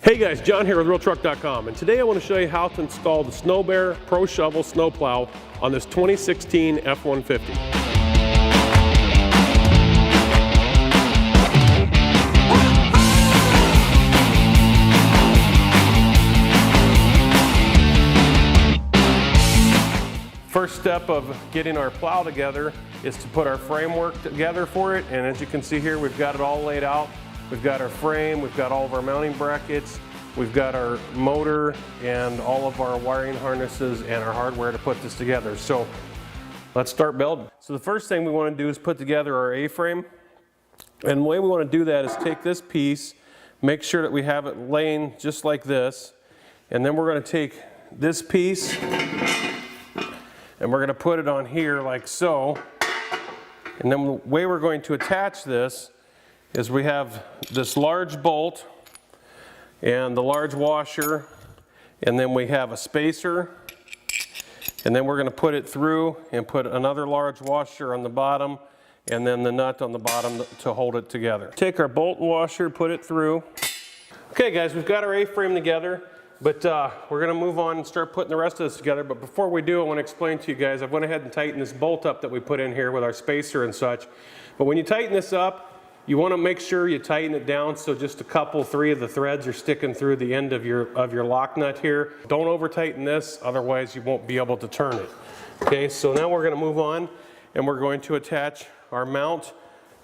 Hey guys, John here with RealTruck.com, and today I want to show you how to install the SnowBear ProShovel snowplow on this 2016 F-150. First step of getting our plow together is to put our framework together for it, and as you can see here, we've got it all laid out. We've got our frame, we've got all of our mounting brackets, we've got our motor and all of our wiring harnesses and our hardware to put this together. So let's start building. So the first thing we want to do is put together our A-frame. And the way we want to do that is take this piece, make sure that we have it laying just like this, and then we're going to take this piece and we're going to put it on here like so. And then the way we're going to attach this is we have this large bolt and the large washer, and then we have a spacer, and then we're going to put it through and put another large washer on the bottom and then the nut on the bottom to hold it together. Take our bolt washer, put it through. Okay guys, we've got our A-frame together, but we're going to move on and start putting the rest of this together. But before we do, I want to explain to you guys, I went ahead and tightened this bolt up that we put in here with our spacer and such. But when you tighten this up, you want to make sure you tighten it down so just three of the threads are sticking through the end of your lock nut here. Don't over tighten this, otherwise you won't be able to turn it. Okay, so now we're going to move on and we're going to attach our mount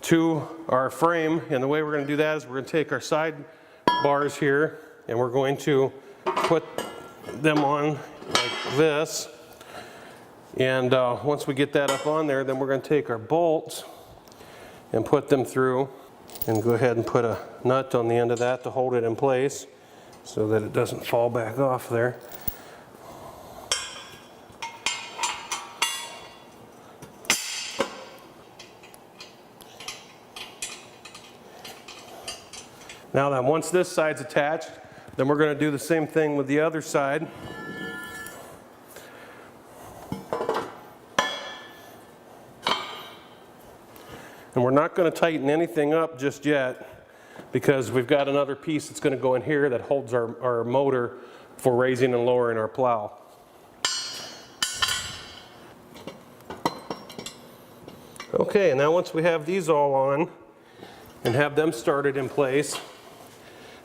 to our frame, and the way we're going to do that is we're going to take our side bars here and we're going to put them on like this, and once we get that up on there, then we're going to take our bolts and put them through, and go ahead and put a nut on the end of that to hold it in place so that it doesn't fall back off there. Now then, once this side's attached, then we're going to do the same thing with the other side. And we're not going to tighten anything up just yet because we've got another piece that's going to go in here that holds our motor for raising and lowering our plow. Okay, now once we have these all on and have them started in place,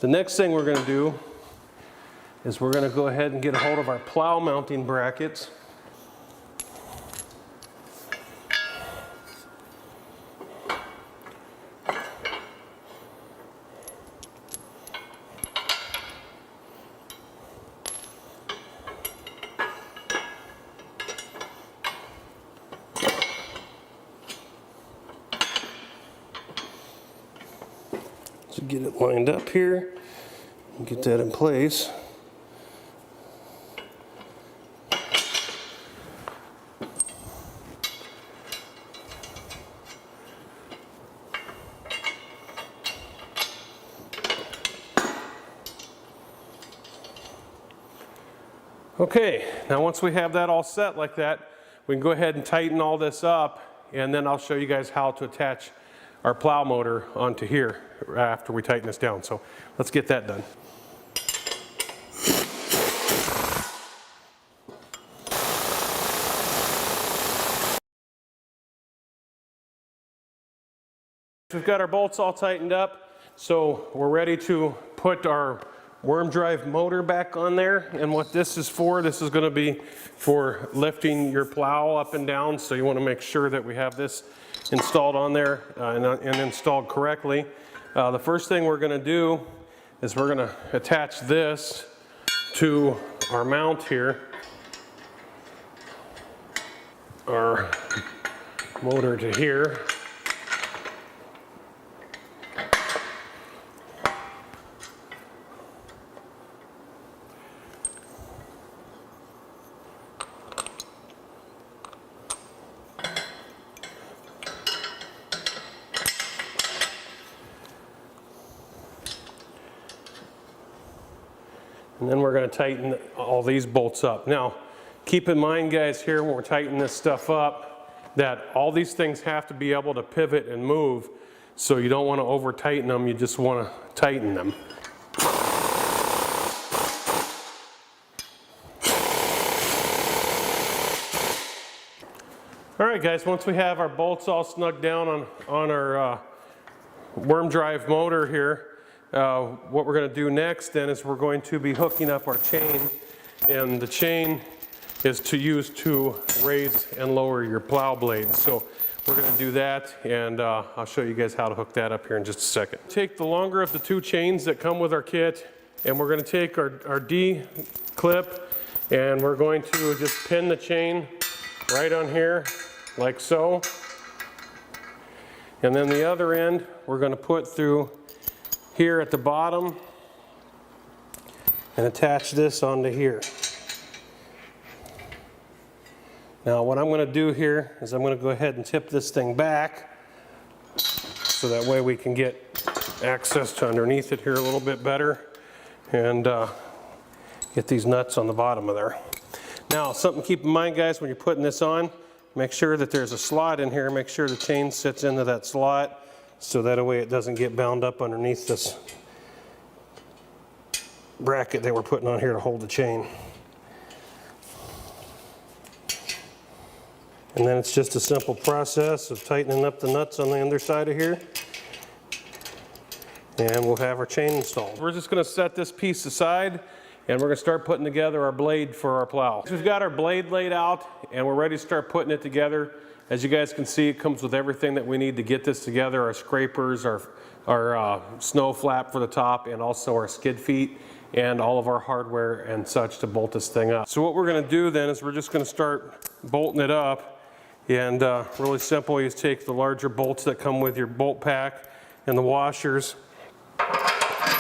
the next thing we're going to do is we're going to go ahead and get a hold of our plow mounting brackets. So get it lined up here and get that in place. Okay, now once we have that all set like that, we can go ahead and tighten all this up, and then I'll show you guys how to attach our plow motor onto here after we tighten this down. So let's get that done. We've got our bolts all tightened up, so we're ready to put our worm drive motor back on there. And what this is for, this is going to be for lifting your plow up and down, so you want to make sure that we have this installed on there and installed correctly. The first thing we're going to do is we're going to attach this to our mount here, our motor to here. And then we're going to tighten all these bolts up. Now, keep in mind, guys, here when we're tightening this stuff up, that all these things have to be able to pivot and move. So you don't want to over tighten them, you just want to tighten them. right guys, once we have our bolts all snugged down on our worm drive motor here, what we're going to do next then is we're going to be hooking up our chain, and the chain is to use to raise and lower your plow blade. So we're going to do that, and I'll show you guys how to hook that up here in just a second. Take the longer of the two chains that come with our kit, and we're going to take our D clip, and we're going to just pin the chain right on here like so. And then the other end we're going to put through here at the bottom and attach this onto here. Now what I'm going to do here is I'm going to go ahead and tip this thing back so that way we can get access to underneath it here a little bit better, and get these nuts on the bottom of there. Now something to keep in mind guys, when you're putting this on, make sure that there's a slot in here. Make sure the chain sits into that slot so that way it doesn't get bound up underneath this bracket that we're putting on here to hold the chain. And then it's just a simple process of tightening up the nuts on the underside of here, and we'll have our chain installed. We're just going to set this piece aside, and we're going to start putting together our blade for our plow. We've got our blade laid out, and we're ready to start putting it together. As you guys can see, it comes with everything that we need to get this together: our scrapers, our snow flap for the top, and also our skid feet, and all of our hardware and such to bolt this thing up. So what we're going to do then is we're just going to start bolting it up. And really simple, you just take the larger bolts that come with your bolt pack and the washers,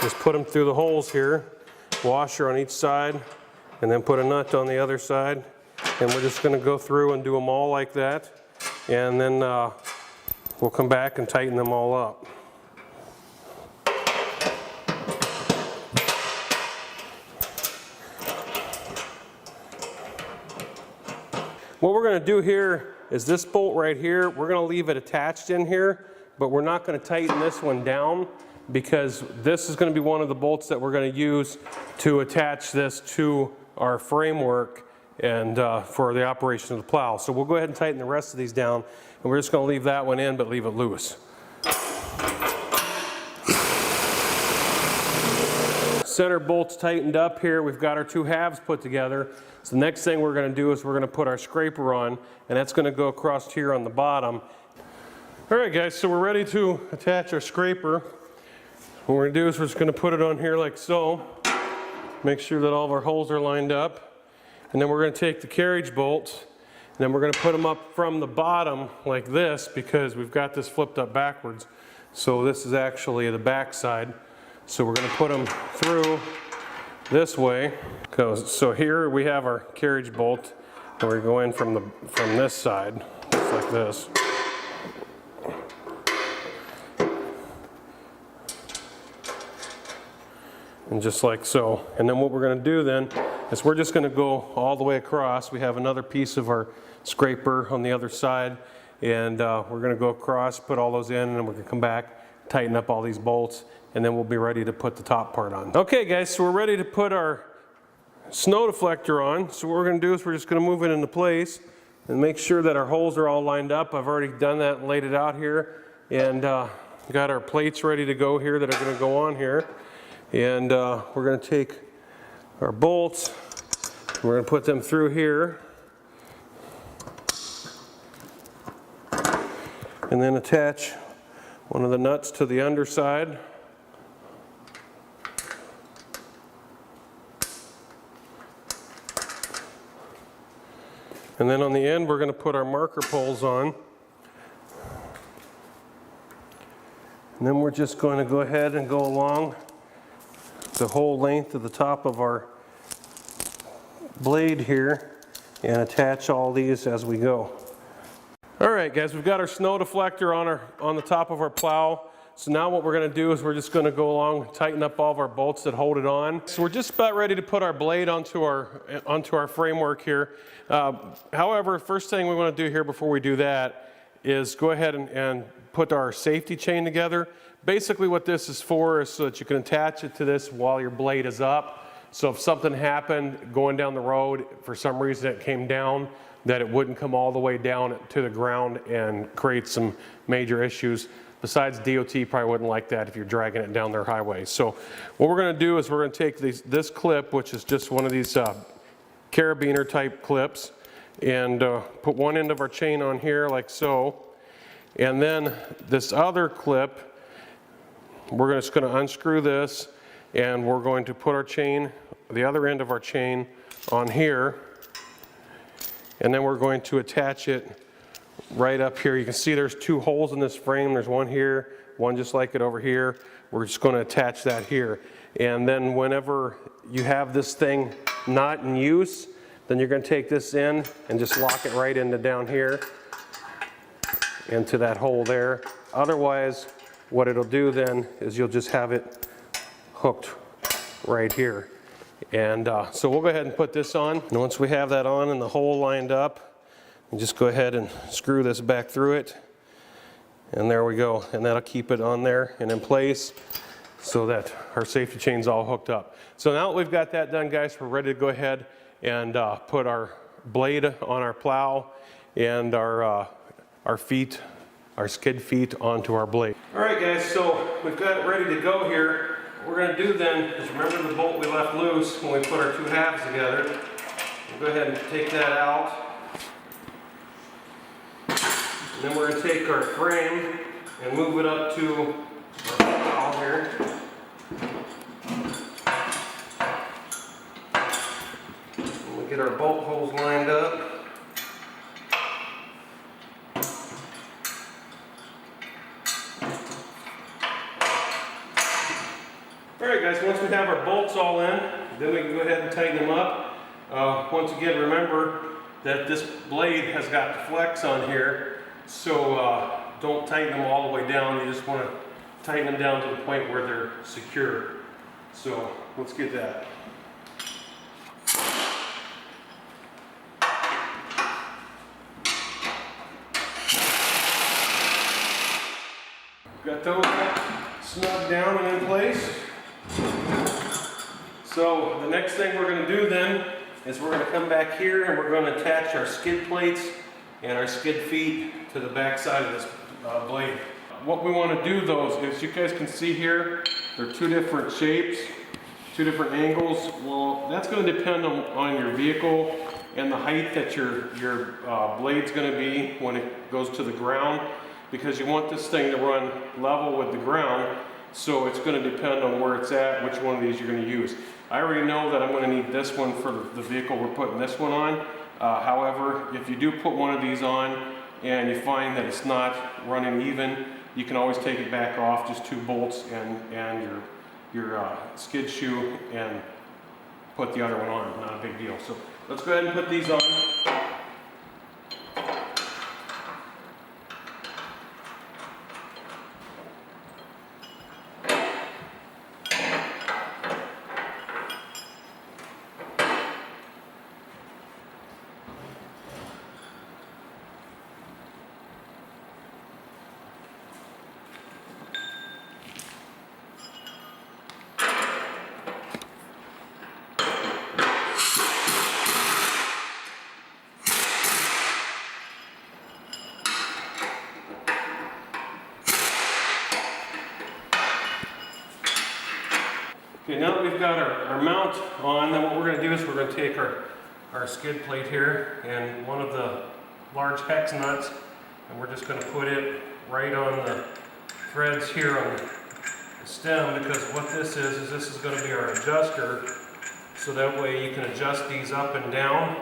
just put them through the holes here, washer on each side, and then put a nut on the other side. And we're just going to go through and do them all like that, and then we'll come back and tighten them all up. What we're going to do here is this bolt right here, we're going to leave it attached in here, but we're not going to tighten this one down, because this is going to be one of the bolts that we're going to use to attach this to our framework and for the operation of the plow. So we'll go ahead and tighten the rest of these down, and we're just going to leave that one in but leave it loose. Center bolts tightened up here. We've got our two halves put together. So the next thing we're going to do is we're going to put our scraper on, and that's going to go across here on the bottom. All right guys, so we're ready to attach our scraper. What we're going to do is we're just going to put it on here like so. Make sure that all of our holes are lined up. And then we're going to take the carriage bolts, and then we're going to put them up from the bottom like this, because we've got this flipped up backwards. So this is actually the back side. So we're going to put them through this way. So here we have our carriage bolt, and we're going from this side, just like this. And just like so. And then what we're going to do then is we're just going to go all the way across. We have another piece of our scraper on the other side, and we're going to go across, put all those in, and then we're going to come back, tighten up all these bolts, and then we'll be ready to put the top part on. Okay guys, so we're ready to put our snow deflector on. So what we're going to do is we're just going to move it into place and make sure that our holes are all lined up. I've already done that and laid it out here, and got our plates ready to go here that are going to go on here. And we're going to take our bolts, we're going to put them through here, and then attach one of the nuts to the underside. And then on the end, we're going to put our marker poles on. And then we're just going to go ahead and go along the whole length of the top of our blade here and attach all these as we go. All right guys, we've got our snow deflector on the top of our plow. So now what we're going to do is we're just going to go along and tighten up all of our bolts that hold it on. So we're just about ready to put our blade onto our framework here. However, first thing we want to do here before we do that is go ahead and put our safety chain together. Basically what this is for is so that you can attach it to this while your blade is up. So if something happened going down the road, for some reason it came down, that it wouldn't come all the way down to the ground and create some major issues. Besides, DOT probably wouldn't like that if you're dragging it down their highway. So what we're going to do is we're going to take this clip, which is just one of these carabiner type clips, and put one end of our chain on here like so. And then this other clip, we're just going to unscrew this, and we're going to put our chain, the other end of our chain, on here. And then we're going to attach it right up here. You can see there's two holes in this frame. There's one here, one just like it over here. We're just going to attach that here. And then whenever you have this thing not in use, then you're going to take this in and just lock it right into down here, into that hole there. Otherwise, what it'll do then is you'll just have it hooked right here. And so we'll go ahead and put this on. And once we have that on and the hole lined up, we just go ahead and screw this back through it. And there we go. And that'll keep it on there and in place so that our safety chain's all hooked up. So now that we've got that done, guys, we're ready to go ahead and put our blade on our plow and our feet, our skid feet onto our blade. All right, guys, so we've got it ready to go here. What we're going to do then is, remember the bolt we left loose when we put our two halves together. We'll go ahead and take that out. And then we're going to take our frame and move it up to our plow here. And we get our bolt holes lined up. Alright guys, once we have our bolts all in, then we can go ahead and tighten them up. Once again, remember that this blade has got the flex on here, so don't tighten them all the way down. You just want to tighten them down to the point where they're secure. So let's get that. Got those snug down and in place. So the next thing we're going to do then is we're going to come back here and we're going to attach our skid plates and our skid feet to the back side of this blade. What we want to do though is, you guys can see here, they're two different shapes, two different angles. Well, that's going to depend on your vehicle and the height that your blade's going to be when it goes to the ground, because you want this thing to run level with the ground. So it's going to depend on where it's at, which one of these you're going to use. I already know that I'm going to need this one for the vehicle we're putting this one on. However, if you do put one of these on and you find that it's not running even, you can always take it back off, just two bolts and your skid shoe, and put the other one on. Not a big deal. So let's go ahead and put these on. Okay, now that we've got our mount on, then what we're going to do is we're going to take our skid plate here and one of the large hex nuts, and we're just going to put it right on the threads here on the stem, because what this is this is going to be our adjuster, so that way you can adjust these up and down,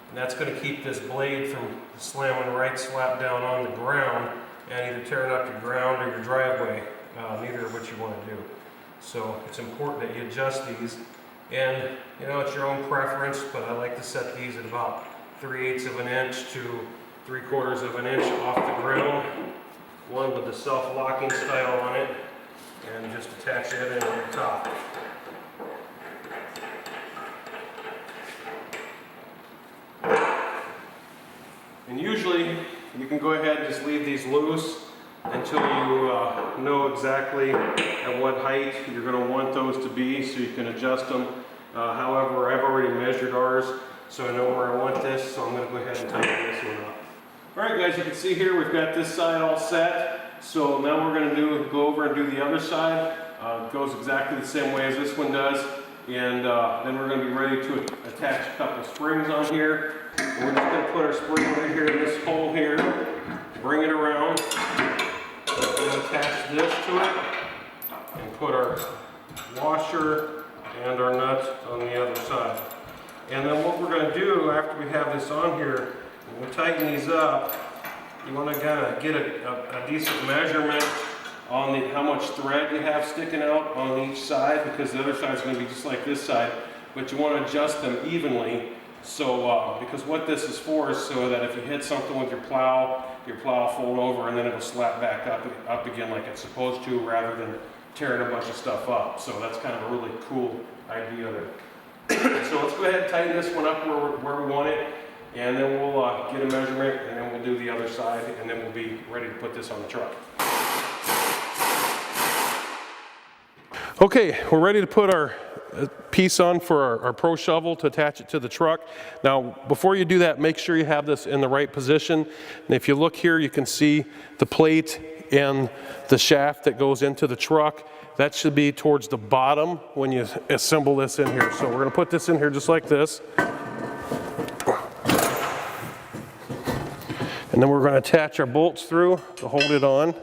and that's going to keep this blade from slamming right slap down on the ground and either tearing up your ground or your driveway, neither of which you want to do. So it's important that you adjust these, and you know, it's your own preference, but I like to set these at about 3/8 of an inch to 3/4 of an inch off the ground, one with the self-locking style on it, and just attach it in on the top. And usually you can go ahead and just leave these loose until you know exactly at what height you're going to want those to be, so you can adjust them. However, I've already measured ours, so I know where I want this, so I'm going to go ahead and tighten this one up. Alright guys, you can see here we've got this side all set, so now we're going to go over and do the other side. It goes exactly the same way as this one does, and then we're going to be ready to attach a couple springs on here. And we're just going to put our spring right here in this hole here, bring it around, and attach this to it, and put our washer and our nut on the other side. And then what we're going to do after we have this on here, when we tighten these up, you want to kind of get a decent measurement on how much thread you have sticking out on each side, because the other side is going to be just like this side, but you want to adjust them evenly. So, because what this is for is so that if you hit something with your plow will fold over and then it'll slap back up again like it's supposed to, rather than tearing a bunch of stuff up. So that's kind of a really cool idea there. So let's go ahead and tighten this one up where we want it, and then we'll get a measurement, and then we'll do the other side, and then we'll be ready to put this on the truck. Okay, we're ready to put our piece on for our ProShovel to attach it to the truck. Now, before you do that, make sure you have this in the right position. And if you look here, you can see the plate and the shaft that goes into the truck. That should be towards the bottom when you assemble this in here. So we're going to put this in here just like this. And then we're going to attach our bolts through to hold it on.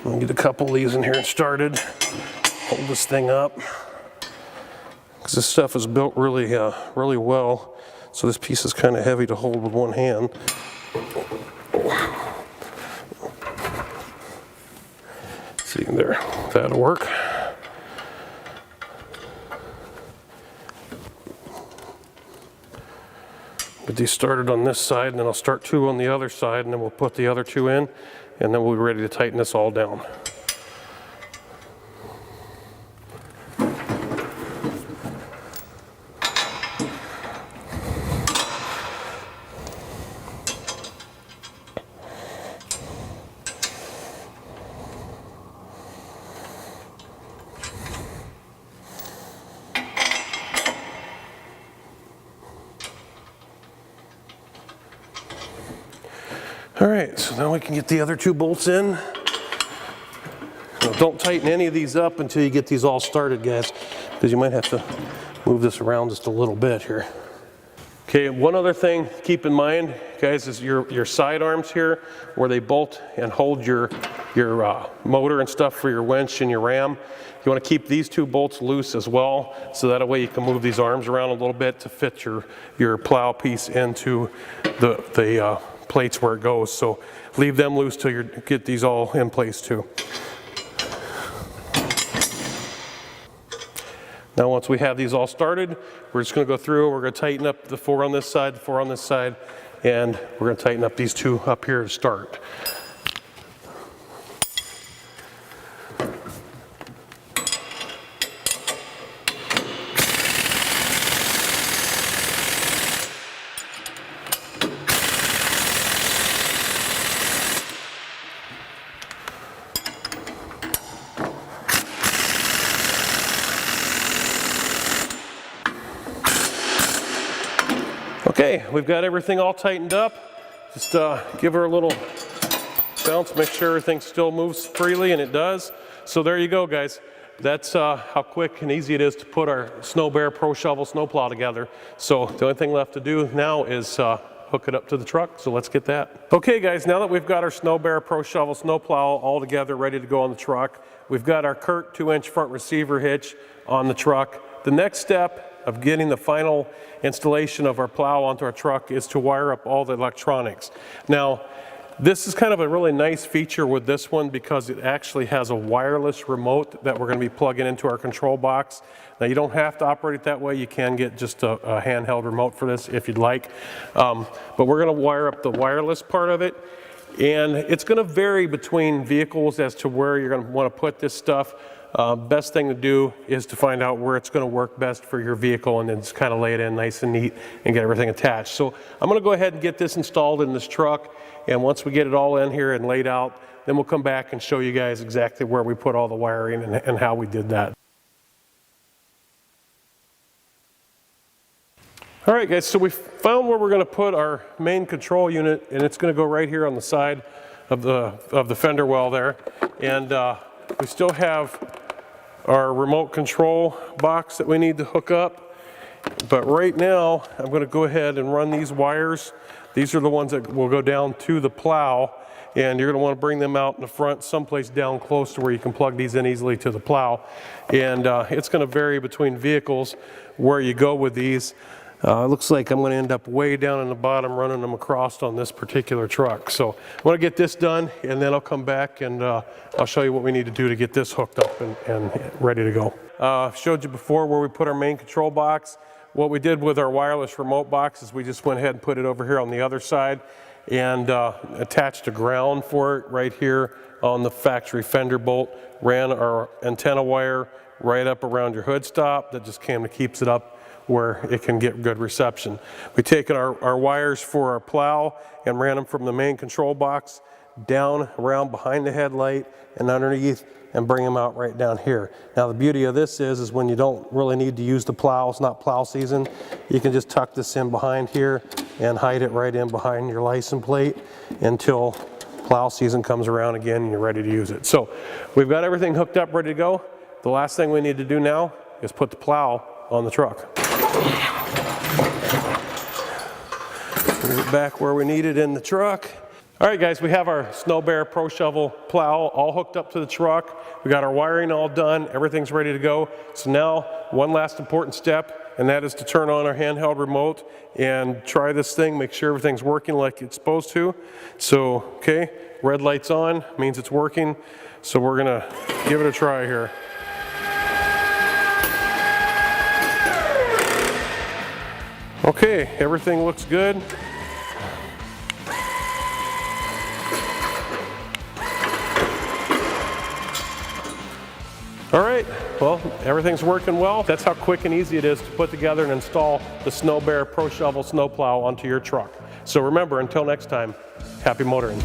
I'll get a couple of these in here and started. Hold this thing up, because this stuff is built really well. So this piece is kind of heavy to hold with one hand. See there, that'll work. Get these started on this side, and then I'll start two on the other side, and then we'll put the other two in, and then we'll be ready to tighten this all down. All right, so now we can get the other two bolts in. Now, don't tighten any of these up until you get these all started, guys, because you might have to move this around just a little bit here. Okay, one other thing to keep in mind, guys, is your side arms here, where they bolt and hold your motor and stuff for your winch and your ram. You want to keep these two bolts loose as well, so that way you can move these arms around a little bit to fit your plow piece into the plates where it goes. So leave them loose till you get these all in place too. Now once we have these all started, we're just going to go through, we're going to tighten up the 4 on this side, the 4 on this side, and we're going to tighten up these 2 up here to start. Okay, we've got everything all tightened up. Just give her a little bounce, make sure everything still moves freely, and it does. So there you go, guys. That's how quick and easy it is to put our SnowBear ProShovel snowplow together. So the only thing left to do now is hook it up to the truck, so let's get that. Okay guys, now that we've got our SnowBear ProShovel snowplow all together, ready to go on the truck, we've got our Curt 2-inch front receiver hitch on the truck. The next step of getting the final installation of our plow onto our truck is to wire up all the electronics. Now, this is kind of a really nice feature with this one, because it actually has a wireless remote that we're going to be plugging into our control box. Now, you don't have to operate it that way. You can get just a handheld remote for this if you'd like. But we're going to wire up the wireless part of it. And it's going to vary between vehicles as to where you're going to want to put this stuff. Best thing to do is to find out where it's going to work best for your vehicle, and then just kind of lay it in nice and neat and get everything attached. So I'm going to go ahead and get this installed in this truck, and once we get it all in here and laid out, then we'll come back and show you guys exactly where we put all the wiring and how we did that. All right guys, so we found where we're going to put our main control unit, and it's going to go right here on the side of the fender well there. And we still have our remote control box that we need to hook up. But right now, I'm going to go ahead and run these wires. These are the ones that will go down to the plow, and you're going to want to bring them out in the front, someplace down close to where you can plug these in easily to the plow. And it's going to vary between vehicles where you go with these. It looks like I'm going to end up way down in the bottom running them across on this particular truck. So I want to get this done, and then I'll come back and I'll show you what we need to do to get this hooked up and ready to go. I've showed you before where we put our main control box. What we did with our wireless remote box is we just went ahead and put it over here on the other side and attached a ground for it right here on the factory fender bolt. Ran our antenna wire right up around your hood stop. That just kind of keeps it up where it can get good reception. We've taken our wires for our plow and ran them from the main control box down around behind the headlight and underneath and bring them out right down here. Now the beauty of this is when you don't really need to use the plow, it's not plow season, you can just tuck this in behind here and hide it right in behind your license plate until plow season comes around again and you're ready to use it. So we've got everything hooked up, ready to go. The last thing we need to do now is put the plow on the truck. Move it back where we need it in the truck. All right guys, we have our SnowBear ProShovel plow all hooked up to the truck. We got our wiring all done, everything's ready to go. So now one last important step, and that is to turn on our handheld remote and try this thing, make sure everything's working like it's supposed to. So, okay, red light's on, means it's working. So we're gonna give it a try here. Okay, everything looks good. All right, well, everything's working well. That's how quick and easy it is to put together and install the SnowBear ProShovel snowplow onto your truck. So remember, until next time, happy motoring.